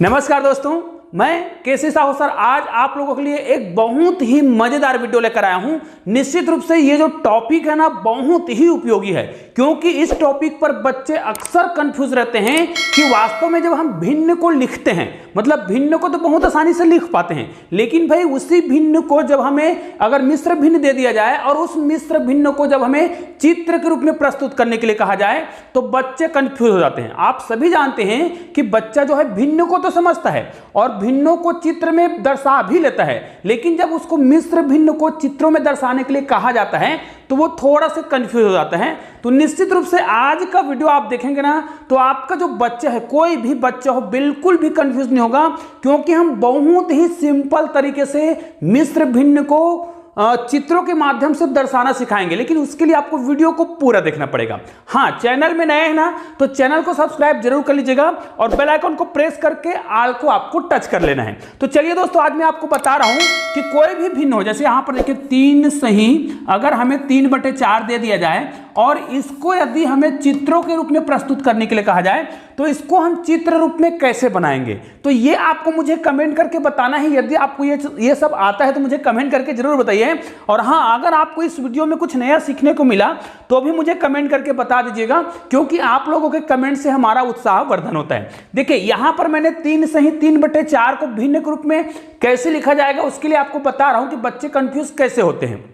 नमस्कार दोस्तों, मैं केसी साहू सर आज आप लोगों के लिए एक बहुत ही मजेदार वीडियो लेकर आया हूं। निश्चित रूप से ये जो टॉपिक है ना बहुत ही उपयोगी है, क्योंकि इस टॉपिक पर बच्चे अक्सर कंफ्यूज रहते हैं कि वास्तव में जब हम भिन्न को लिखते हैं, मतलब भिन्न को तो बहुत आसानी से लिख पाते हैं, लेकिन भाई उसी भिन्न को जब हमें अगर मिश्र भिन्न दे दिया जाए और उस मिश्र भिन्न को जब हमें चित्र के रूप में प्रस्तुत करने के लिए कहा जाए तो बच्चे कंफ्यूज हो जाते हैं। आप सभी जानते हैं कि बच्चा जो है भिन्न को तो समझता है और भिन्नों को चित्र में दर्शा भी लेता है, लेकिन जब उसको मिश्र भिन्न को चित्रों में दर्शाने के लिए कहा जाता है तो वो थोड़ा सा कंफ्यूज हो जाता है। तो निश्चित रूप से आज का वीडियो आप देखेंगे ना तो आपका जो बच्चा है, कोई भी बच्चा हो, बिल्कुल भी कंफ्यूज नहीं होगा, क्योंकि हम बहुत ही सिंपल तरीके से मिश्र भिन्न को चित्रों के माध्यम से दर्शाना सिखाएंगे। लेकिन उसके लिए आपको वीडियो को पूरा देखना पड़ेगा। हाँ, चैनल में नए हैं ना तो चैनल को सब्सक्राइब जरूर कर लीजिएगा और बेल आइकन को प्रेस करके आल को आपको टच कर लेना है। तो चलिए दोस्तों, आज मैं आपको बता रहा हूं कि कोई भी भिन्न हो, जैसे यहां पर देखिए 3 सही, अगर हमें 3/4 दे दिया जाए और इसको यदि हमें चित्रों के रूप में प्रस्तुत करने के लिए कहा जाए तो इसको हम चित्र रूप में कैसे बनाएंगे, तो ये आपको मुझे कमेंट करके बताना है। यदि आपको ये सब आता है तो मुझे कमेंट करके जरूर बताइए। और हाँ, अगर आपको इस वीडियो में कुछ नया सीखने को मिला तो भी मुझे कमेंट करके बता दीजिएगा, क्योंकि आप लोगों के कमेंट से हमारा उत्साह वर्धन होता है। देखिए यहां पर मैंने 3 सही 3/4 को भिन्न के रूप में कैसे लिखा जाएगा उसके लिए आपको बता रहा हूं कि बच्चे कंफ्यूज कैसे होते हैं।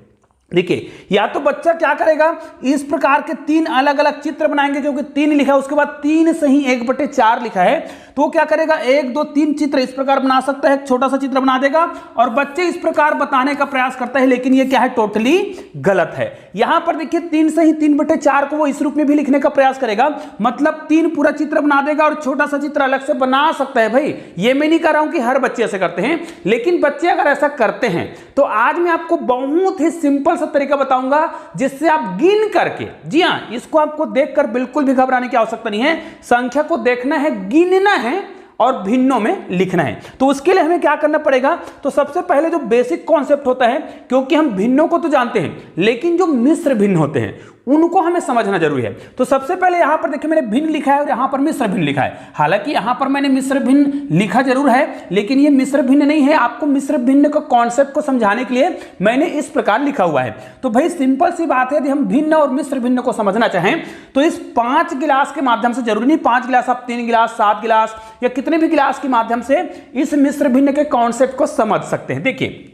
देखिए, या तो बच्चा क्या करेगा, इस प्रकार के 3 अलग अलग चित्र बनाएंगे, क्योंकि 3 लिखा है, उसके बाद 3 सही 1/4 लिखा है, तो वो क्या करेगा 1 2 3 चित्र इस प्रकार बना सकता है, एक छोटा सा चित्र बना देगा और बच्चे इस प्रकार बताने का प्रयास करता है, लेकिन ये क्या है, टोटली गलत है। यहां पर देखिए 3 सही 3/4 को वो इस रूप में भी लिखने का प्रयास करेगा, मतलब 3 पूरा चित्र बना देगा और छोटा सा चित्र अलग से बना सकता है। भाई ये मैं नहीं कह रहा हूं कि हर बच्चे ऐसे करते हैं, लेकिन बच्चे अगर ऐसा करते हैं तो आज मैं आपको बहुत ही सिंपल सा तरीका बताऊंगा जिससे आप गिन करके, जी हां, इसको आपको देखकर बिल्कुल भी घबराने की आवश्यकता नहीं है, संख्या को देखना है, गिनना है और भिन्नों में लिखना है। तो उसके लिए हमें क्या करना पड़ेगा, तो सबसे पहले जो बेसिक कॉन्सेप्ट होता है, क्योंकि हम भिन्नों को तो जानते हैं लेकिन जो मिश्र भिन्न होते हैं उनको हमें समझना जरूरी है। तो सबसे पहले यहां पर देखिए मैंने भिन्न लिखा है और यहां पर मिश्र भिन्न लिखा है। हालांकि यहां पर मैंने मिश्र भिन्न लिखा जरूर है, लेकिन ये मिश्र भिन्न नहीं है। आपको मिश्र भिन्न का कॉन्सेप्ट को समझाने के लिए मैंने इस प्रकार लिखा हुआ है। तो भाई सिंपल सी बात है, यदि हम भिन्न और मिश्र भिन्न को समझना चाहें तो इस 5 गिलास के माध्यम से, जरूरी नहीं 5 गिलास, आप 3 गिलास, 7 गिलास या कितने भी गिलास के माध्यम से इस मिश्र भिन्न के कॉन्सेप्ट को समझ सकते हैं। देखिए,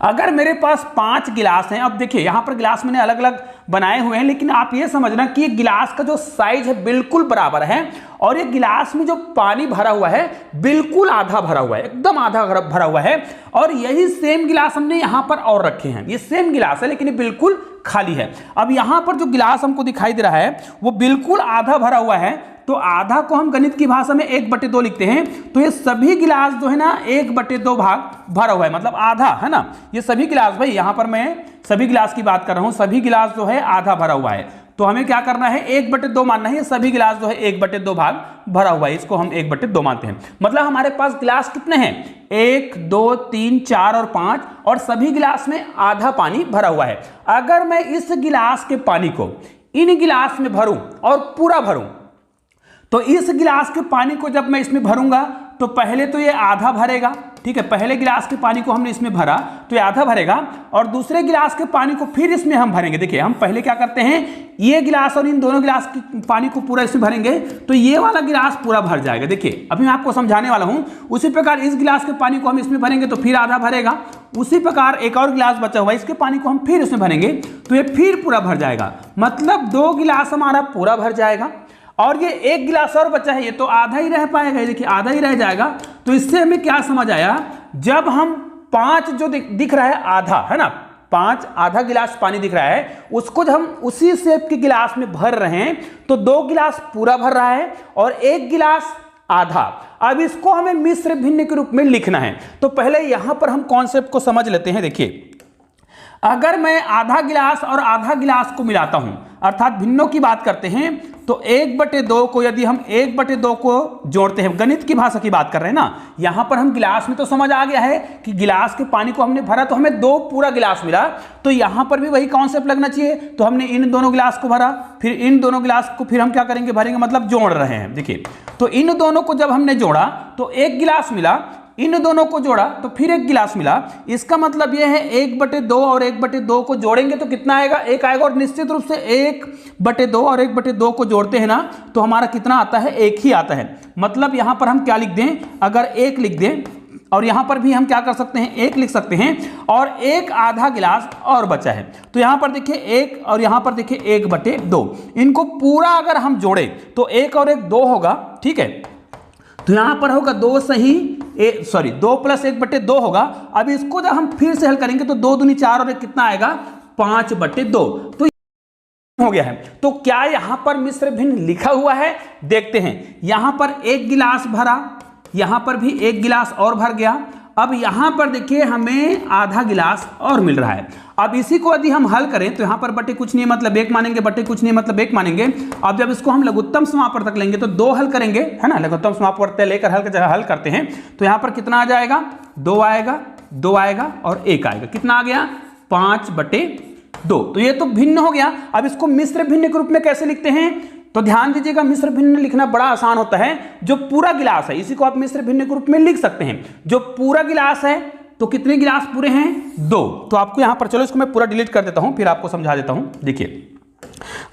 अगर मेरे पास 5 गिलास हैं, अब देखिए यहां पर गिलास मैंने अलग अलग बनाए हुए हैं, लेकिन आप ये समझना कि गिलास का जो साइज है बिल्कुल बराबर है और ये गिलास में जो पानी भरा हुआ है बिल्कुल आधा भरा हुआ है, एकदम आधा भरा हुआ है। और यही सेम गिलास हमने यहां पर और रखे हैं, ये सेम गिलास है लेकिन ये बिल्कुल खाली है। अब यहां पर जो गिलास हमको दिखाई दे रहा है वो बिल्कुल आधा भरा हुआ है, तो आधा को हम गणित की भाषा में 1/2 लिखते हैं। तो ये सभी गिलास जो है ना 1/2 भाग भरा हुआ है, मतलब आधा है ना, ये सभी गिलास, भाई यहां पर मैं सभी गिलास की बात कर रहा हूं, सभी गिलास जो है आधा भरा हुआ है। तो हमें क्या करना है, 1/2 मानना है। ये सभी गिलास जो है 1/2 भाग भरा हुआ है, इसको हम 1/2 मानते हैं। मतलब हमारे पास गिलास कितने हैं, 1 2 3 4 और 5, और सभी गिलास में आधा पानी भरा हुआ है। अगर मैं इस गिलास के पानी को इन गिलास में भरूं और पूरा भरूं, तो इस गिलास के पानी को जब मैं इसमें भरूंगा तो पहले तो ये आधा भरेगा, ठीक है, पहले गिलास के पानी को हमने इसमें भरा तो ये आधा भरेगा, और दूसरे गिलास के पानी को फिर इसमें हम भरेंगे। देखिए हम पहले क्या करते हैं, ये गिलास और इन दोनों गिलास के पानी को पूरा इसमें भरेंगे तो ये वाला गिलास पूरा भर जाएगा। देखिए अभी मैं आपको समझाने वाला हूं। उसी प्रकार इस गिलास के पानी को हम इसमें भरेंगे तो फिर आधा भरेगा, उसी प्रकार एक और गिलास बचा हुआ है, इसके पानी को हम फिर इसमें भरेंगे तो ये फिर पूरा भर जाएगा, मतलब 2 गिलास हमारा पूरा भर जाएगा। और ये 1 गिलास और बचा है, ये तो आधा ही रह पाएगा, देखिए आधा ही रह जाएगा। तो इससे हमें क्या समझ आया, जब हम 5 जो दिख रहा है आधा, है ना, 5 आधा गिलास पानी दिख रहा है, उसको जब हम उसी शेप के गिलास में भर रहे हैं तो 2 गिलास पूरा भर रहा है और 1 गिलास आधा। अब इसको हमें मिश्र भिन्न के रूप में लिखना है। तो पहले यहां पर हम कॉन्सेप्ट को समझ लेते हैं। देखिए, अगर मैं आधा गिलास और आधा गिलास को मिलाता हूं, अर्थात भिन्नों की बात करते हैं, तो 1/2 को यदि हम 1/2 को जोड़ते हैं, गणित की भाषा की बात कर रहे हैं ना, यहां पर हम गिलास में तो समझ आ गया है कि गिलास के पानी को हमने भरा तो हमें 2 पूरा गिलास मिला, तो यहां पर भी वही कॉन्सेप्ट लगना चाहिए। तो हमने इन दोनों गिलास को भरा, फिर इन दोनों गिलास को फिर हम क्या करेंगे, भरेंगे, मतलब जोड़ रहे हैं। देखिए, तो इन दोनों को जब हमने जोड़ा तो 1 गिलास मिला, इन दोनों को जोड़ा तो फिर 1 गिलास मिला। इसका मतलब यह है 1/2 और 1/2 को जोड़ेंगे तो कितना आएगा, 1 आएगा। और निश्चित रूप से 1/2 और 1/2 को जोड़ते हैं ना तो हमारा कितना आता है, 1 ही आता है। मतलब यहां पर हम क्या लिख दें, अगर 1 लिख दें, और यहां पर भी हम क्या कर सकते हैं, 1 लिख सकते हैं, और 1 आधा गिलास और बचा है। तो यहां पर देखिए 1 और यहां पर देखिए 1/2, इनको पूरा अगर हम जोड़े तो 1 और 1 2 होगा, ठीक है। तो यहां पर होगा 2 सही 2 + 1/2 होगा। अब इसको जब हम फिर से हल करेंगे तो 2 दूनी 4 और 1 कितना आएगा, 5/2। तो हो गया है। तो क्या यहां पर मिश्र भिन्न लिखा हुआ है, देखते हैं। यहां पर 1 गिलास भरा, यहां पर भी 1 गिलास और भर गया। अब यहां पर देखिए हमें आधा गिलास और मिल रहा है। अब इसी को यदि हम हल करें तो यहां पर बटे कुछ नहीं मतलब 1 मानेंगे, बटे कुछ नहीं मतलब 1 मानेंगे। अब जब इसको हम लघुत्तम समापवर्तक लेंगे तो 2 हल करेंगे, है ना, लघुत्तम समापवर्तक लेकर हल करते हैं तो यहां पर कितना आ जाएगा, 2 आएगा, 2 आएगा और 1 आएगा। कितना आ गया, 5/2। तो ये तो भिन्न हो गया। अब इसको मिश्र भिन्न के रूप में कैसे लिखते हैं, तो ध्यान दीजिएगा, मिश्र भिन्न लिखना बड़ा आसान होता है। जो पूरा गिलास है इसी को आप मिश्र भिन्न के रूप में लिख सकते हैं। जो पूरा गिलास है तो कितने गिलास पूरे हैं, 2। तो आपको यहां पर, चलो इसको मैं पूरा डिलीट कर देता हूं, फिर आपको समझा देता हूं। देखिए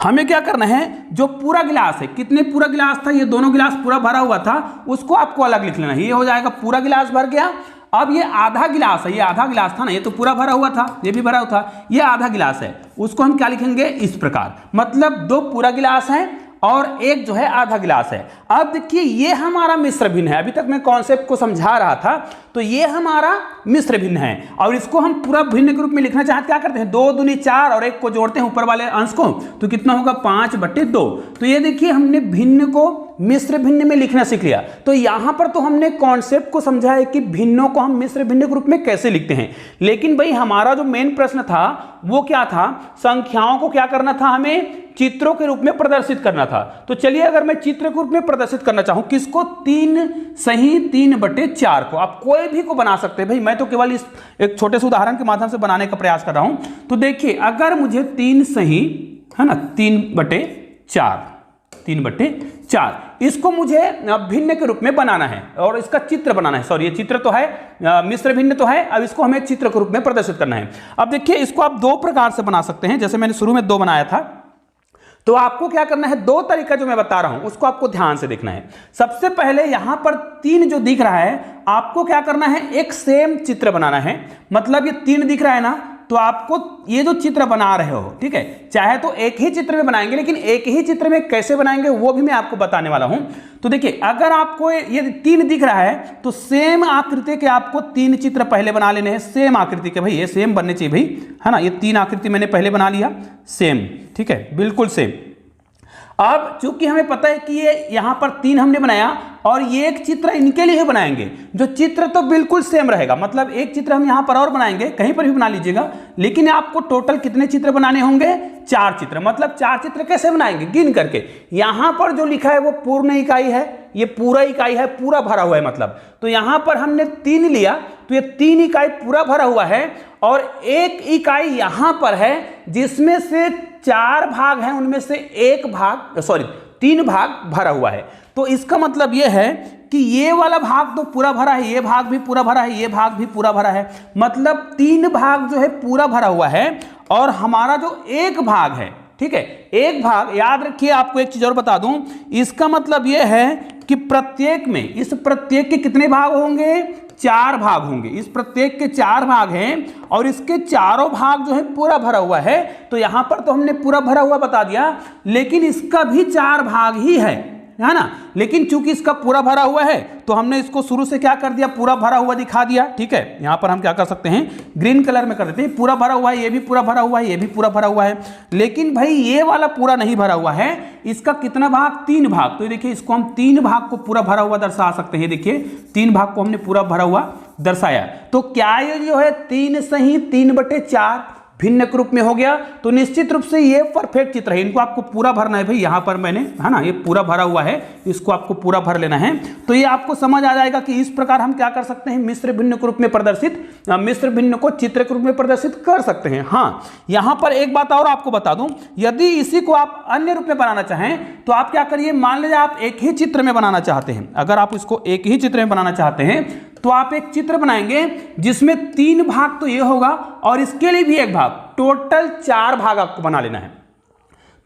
हमें क्या करना है, जो पूरा गिलास है, कितने पूरा गिलास था, ये दोनों गिलास पूरा भरा हुआ था, उसको आपको अलग लिख लेना है। ये हो जाएगा पूरा गिलास भर गया। अब ये आधा गिलास है, ये आधा गिलास था ना, ये तो पूरा भरा हुआ था, ये भी भरा हुआ था, ये आधा गिलास है, उसको हम क्या लिखेंगे, इस प्रकार। मतलब 2 पूरा गिलास है और 1 जो है आधा गिलास है। अब देखिए ये हमारा मिश्र भिन्न है। अभी तक मैं कॉन्सेप्ट को समझा रहा था, तो ये हमारा मिश्र भिन्न है और इसको हम पूरा भिन्न के रूप में लिखना चाहते, क्या करते हैं, 2 दूनी 4 और 1 को जोड़ते हैं ऊपर वाले अंश को, तो कितना होगा, 5/2। तो ये देखिए हमने भिन्न को मिश्र भिन्न में लिखना सीख लिया। तो यहां पर तो हमने कॉन्सेप्ट को समझा है कि भिन्नों को हम मिश्र भिन्न के रूप में कैसे लिखते हैं। लेकिन भाई हमारा जो मेन प्रश्न था वो क्या था, संख्याओं को क्या करना था, हमें चित्रों के रूप में प्रदर्शित करना था। तो चलिए अगर मैं चित्र के रूप में प्रदर्शित करना चाहूं, किसको, 3 सही 3/4 को। आप कोई भी को बना सकते हैं भाई, मैं तो केवल इस एक छोटे से उदाहरण के माध्यम से बनाने का प्रयास कर रहा हूं। तो देखिए अगर मुझे 3 सही, है ना, 3/4 इसको मुझे भिन्न के रूप में बनाना है और इसका चित्र बनाना है। सॉरी, ये चित्र तो है, मिश्र भिन्न तो है, अब इसको हमें चित्र के रूप में प्रदर्शित करना है। अब देखिए इसको आप 2 प्रकार से बना सकते हैं, जैसे मैंने शुरू में 2 बनाया था। तो आपको क्या करना है, 2 तरीका जो मैं बता रहा हूं उसको आपको ध्यान से देखना है। सबसे पहले यहां पर 3 जो दिख रहा है, आपको क्या करना है, एक सेम चित्र बनाना है। मतलब ये 3 दिख रहा है ना, तो आपको ये जो चित्र बना रहे हो, ठीक है, चाहे तो एक ही चित्र में बनाएंगे, लेकिन एक ही चित्र में कैसे बनाएंगे वो भी मैं आपको बताने वाला हूं। तो देखिए अगर आपको ये 3 दिख रहा है तो सेम आकृति के आपको 3 चित्र पहले बना लेने हैं, सेम आकृति के। भाई ये सेम बनने चाहिए भाई, है ना, ये 3 आकृति मैंने पहले बना लिया सेम, ठीक है, बिल्कुल सेम। अब चूंकि हमें पता है कि ये यहां पर 3 हमने बनाया और ये एक चित्र इनके लिए बनाएंगे, जो चित्र तो बिल्कुल सेम रहेगा। मतलब एक चित्र हम यहां पर और बनाएंगे, कहीं पर भी बना लीजिएगा, लेकिन आपको टोटल कितने चित्र बनाने होंगे, 4 चित्र। मतलब 4 चित्र कैसे बनाएंगे, गिन करके। यहां पर जो लिखा है वो पूर्ण इकाई है, ये पूरा इकाई है, पूरा भरा हुआ है। मतलब तो यहां पर हमने 3 लिया तो ये 3 इकाई पूरा भरा हुआ है और 1 इकाई यहां पर है जिसमें से 4 भाग हैं, उनमें से 3 भाग भरा हुआ है। तो इसका मतलब यह है कि ये वाला भाग तो पूरा भरा है, ये भाग भी पूरा भरा है, ये भाग भी पूरा भरा है। मतलब 3 भाग जो है पूरा भरा हुआ है और हमारा जो 1 भाग है, ठीक है, 1 भाग, याद रखिए आपको एक चीज और बता दूं, इसका मतलब यह है कि प्रत्येक में, इस प्रत्येक के कितने भाग होंगे, 4 भाग होंगे। इस प्रत्येक के 4 भाग हैं और इसके चारों भाग जो है पूरा भरा हुआ है। तो यहां पर तो हमने पूरा भरा हुआ बता दिया, लेकिन इसका भी 4 भाग ही है ना। लेकिन चूंकि इसका पूरा भरा हुआ है तो हमने इसको शुरू से क्या कर दिया, पूरा भरा हुआ दिखा दिया, ठीक है। यहां पर हम क्या कर सकते हैं, ग्रीन कलर में कर देते हैं, पूरा भरा हुआ है, ये भी पूरा भरा हुआ है, ये भी पूरा भरा हुआ है। लेकिन भाई ये वाला पूरा नहीं भरा हुआ है, इसका कितना भाग, 3 भाग। तो देखिए इसको हम 3 भाग को पूरा भरा हुआ दर्शा सकते हैं। देखिए 3 भाग को हमने पूरा भरा हुआ दर्शाया। तो क्या ये जो है 3 सही 3/4 भिन्नक रूप में हो गया। तो निश्चित रूप से ये परफेक्ट चित्र है, इनको आपको पूरा भरना है भाई। यहाँ पर मैंने, है ना, ये पूरा भरा हुआ है, इसको आपको पूरा भर लेना है। तो ये आपको समझ आ जाएगा कि इस प्रकार हम क्या कर सकते हैं, मिश्र भिन्न के रूप में प्रदर्शित, मिश्र भिन्न को चित्र के रूप में प्रदर्शित कर सकते हैं। हाँ, यहाँ पर एक बात और आपको बता दूं, यदि इसी को आप अन्य रूप में बनाना चाहें तो आप क्या करिए, मान लीजिए आप एक ही चित्र में बनाना चाहते हैं, अगर आप इसको एक ही चित्र में बनाना चाहते हैं तो आप एक चित्र बनाएंगे जिसमें 3 भाग तो ये होगा और इसके लिए भी एक भाग, टोटल 4 भाग आपको बना लेना है।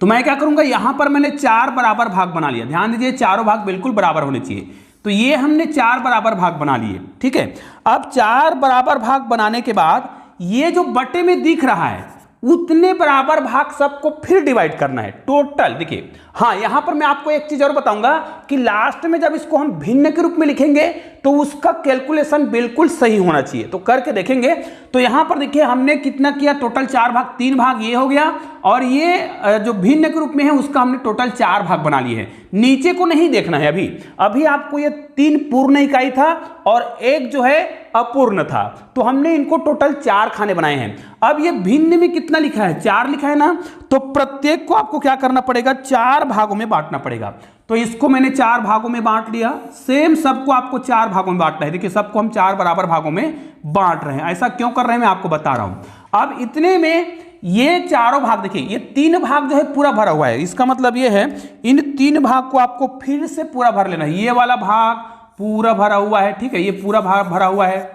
तो मैं क्या करूंगा, यहां पर मैंने 4 बराबर भाग बना लिया, ध्यान दीजिए चारों भाग बिल्कुल बराबर होने चाहिए। तो ये हमने 4 बराबर भाग बना लिए, ठीक है। अब 4 बराबर भाग बनाने के बाद ये जो बटे में दिख रहा है उतने बराबर भाग सबको फिर डिवाइड करना है टोटल। देखिए, हाँ, यहां पर मैं आपको एक चीज और बताऊंगा कि लास्ट में जब इसको हम भिन्न के रूप में लिखेंगे तो उसका कैलकुलेशन बिल्कुल सही होना चाहिए। तो करके देखेंगे। तो यहां पर देखिए हमने कितना किया, टोटल 4 भाग, 3 भाग ये हो गया और ये जो भिन्न के रूप में है उसका हमने टोटल 4 भाग बना लिए हैं। नीचे को नहीं देखना है अभी आपको ये 3 पूर्ण इकाई था और एक जो है अपूर्ण था, तो हमने इनको टोटल 4 खाने बनाए हैं। अब ये भिन्न में कितना लिखा है, 4 लिखा है ना, तो प्रत्येक को आपको क्या करना पड़ेगा, 4 भागों में बांटना पड़ेगा। तो इसको मैंने 4 भागों में बांट लिया, सेम सबको आपको 4 भागों में बांटना है। देखिए सबको हम 4 बराबर भागों में बांट रहे हैं। ऐसा क्यों कर रहे हैं मैं आपको बता रहा हूं। अब इतने में ये चारों भाग, देखिए ये 3 भाग जो है पूरा भरा हुआ है, इसका मतलब ये है इन 3 भाग को आपको फिर से पूरा भर लेना है। ये वाला भाग पूरा भरा हुआ है, ठीक है, ये पूरा भाग भरा हुआ है,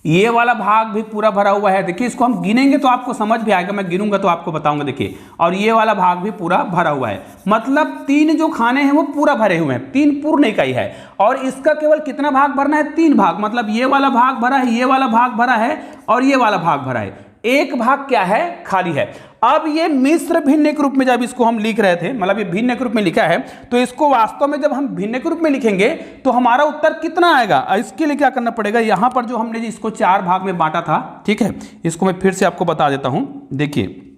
ये वाला भाग भी पूरा भरा हुआ है। देखिए इसको हम गिनेंगे तो आपको समझ भी आएगा, मैं गिनूंगा तो आपको बताऊंगा। देखिए, और ये वाला भाग भी पूरा भरा हुआ है, मतलब 3 जो खाने हैं वो पूरा भरे हुए हैं, 3 पूर्ण इकाई है। और इसका केवल कितना भाग भरना है, 3 भाग, मतलब ये वाला भाग भरा है, ये वाला भाग भरा है और ये वाला भाग भरा है, एक भाग क्या है, खाली है। अब ये मिश्र भिन्न के रूप में जब इसको हम लिख रहे थे, मतलब ये भिन्न के रूप में लिखा है, तो इसको वास्तव में जब हम भिन्न के रूप में लिखेंगे तो हमारा उत्तर कितना आएगा। इसके लिए क्या करना पड़ेगा, यहां पर जो हमने इसको 4 भाग में बांटा था, ठीक है, इसको मैं फिर से आपको बता देता हूं। देखिए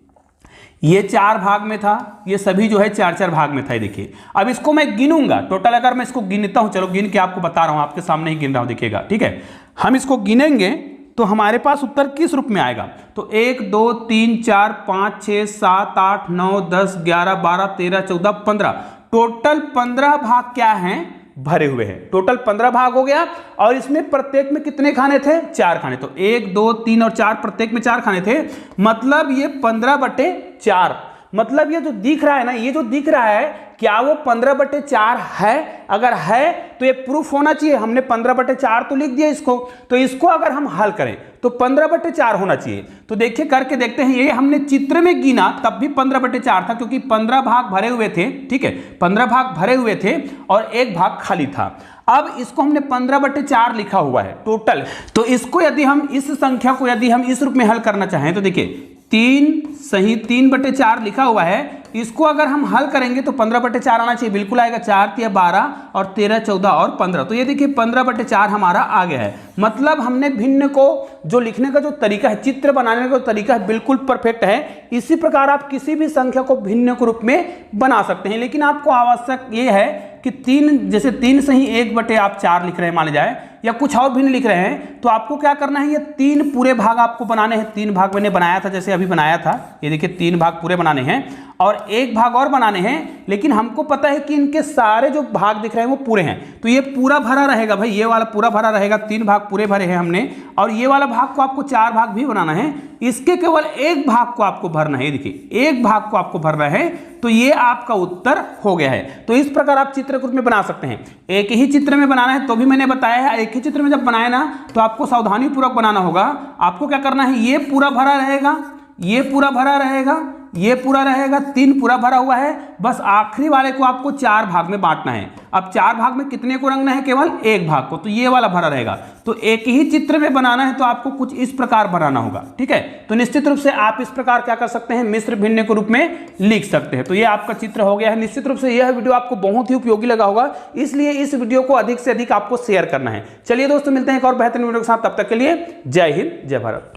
ये 4 भाग में था, ये सभी जो है 4-4 भाग में था। देखिए अब इसको मैं गिनूंगा टोटल, अगर मैं इसको गिनता हूं, चलो गिन के आपको बता रहा हूं, आपके सामने ही गिन रहा हूं, देखिएगा, ठीक है। हम इसको गिनेंगे तो हमारे पास उत्तर किस रूप में आएगा, तो 1 2 3 4 5 6 7 8 9 10 11 12 13 14 15, टोटल 15 भाग क्या हैं, भरे हुए हैं। टोटल 15 भाग हो गया और इसमें प्रत्येक में कितने खाने थे, 4 खाने। तो 1 2 3 और 4, प्रत्येक में 4 खाने थे, मतलब ये 15/4, मतलब ये जो दिख रहा है ना, ये जो दिख रहा है क्या वो 15/4 है। अगर है तो ये प्रूफ होना चाहिए, हमने 15/4 तो लिख दिया इसको, तो इसको अगर हम हल करें तो 15/4 होना चाहिए। तो देखिए करके देखते हैं, ये हमने चित्र में गिना तब भी 15/4 था, क्योंकि 15 भाग भरे हुए थे, ठीक है, 15 भाग भरे हुए थे और एक भाग खाली था। अब इसको हमने 15/4 लिखा हुआ है टोटल। तो इसको यदि हम इस संख्या को यदि हम इस रूप में हल करना चाहें तो देखिए 3/4 लिखा हुआ है, इसको अगर हम हल करेंगे तो 15/4 आना चाहिए, बिल्कुल आएगा। 4 × 12 और 13 14 और 15, तो ये देखिए 15/4 हमारा आ गया है। मतलब हमने भिन्न को जो लिखने का जो तरीका है, चित्र बनाने का जो तरीका है, बिल्कुल परफेक्ट है। इसी प्रकार आप किसी भी संख्या को भिन्न के रूप में बना सकते हैं, लेकिन आपको आवश्यक ये है कि 3, जैसे 3 से ही 1/4 लिख रहे हैं मान जाए, या कुछ और भिन्न लिख रहे हैं, तो आपको क्या करना है, ये 3 पूरे भाग आपको बनाने हैं। 3 भाग मैंने बनाया था, जैसे अभी बनाया था, ये देखिए 3 भाग पूरे बनाने हैं और एक भाग और बनाने हैं, लेकिन हमको पता है कि इनके सारे जो भाग दिख रहे हैं वो पूरे हैं, तो ये पूरा भरा रहेगा भाई, ये वाला पूरा भरा रहेगा। 3 भाग पूरे भरे हैं हमने, और ये वाला भाग को आपको 4 भाग भी बनाना है, इसके केवल एक भाग को आपको भरना है। देखिए एक भाग को आपको भरना है, तो ये आपका उत्तर हो गया है। तो इस प्रकार आप चित्र के रूप में बना सकते हैं। एक ही चित्र में बनाना है तो भी मैंने बताया है, एक ही चित्र में जब बनाए ना तो आपको सावधानी पूर्वक बनाना होगा। आपको क्या करना है, ये पूरा भरा रहेगा, ये पूरा भरा रहेगा, ये पूरा रहेगा, 3 पूरा भरा हुआ है, बस आखिरी वाले को आपको 4 भाग में बांटना है। अब 4 भाग में कितने को रंगना है, केवल एक भाग को, तो ये वाला भरा रहेगा। तो एक ही चित्र में बनाना है तो आपको कुछ इस प्रकार बनाना होगा, ठीक है। तो निश्चित रूप से आप इस प्रकार क्या कर सकते हैं, मिश्र भिन्न के रूप में लिख सकते हैं। तो ये आपका चित्र हो गया है। निश्चित रूप से यह वीडियो आपको बहुत ही उपयोगी लगा होगा, इसलिए इस वीडियो को अधिक से अधिक आपको शेयर करना है। चलिए दोस्तों, मिलते हैं एक और बेहतरीन वीडियो के साथ, तब तक के लिए जय हिंद, जय भारत।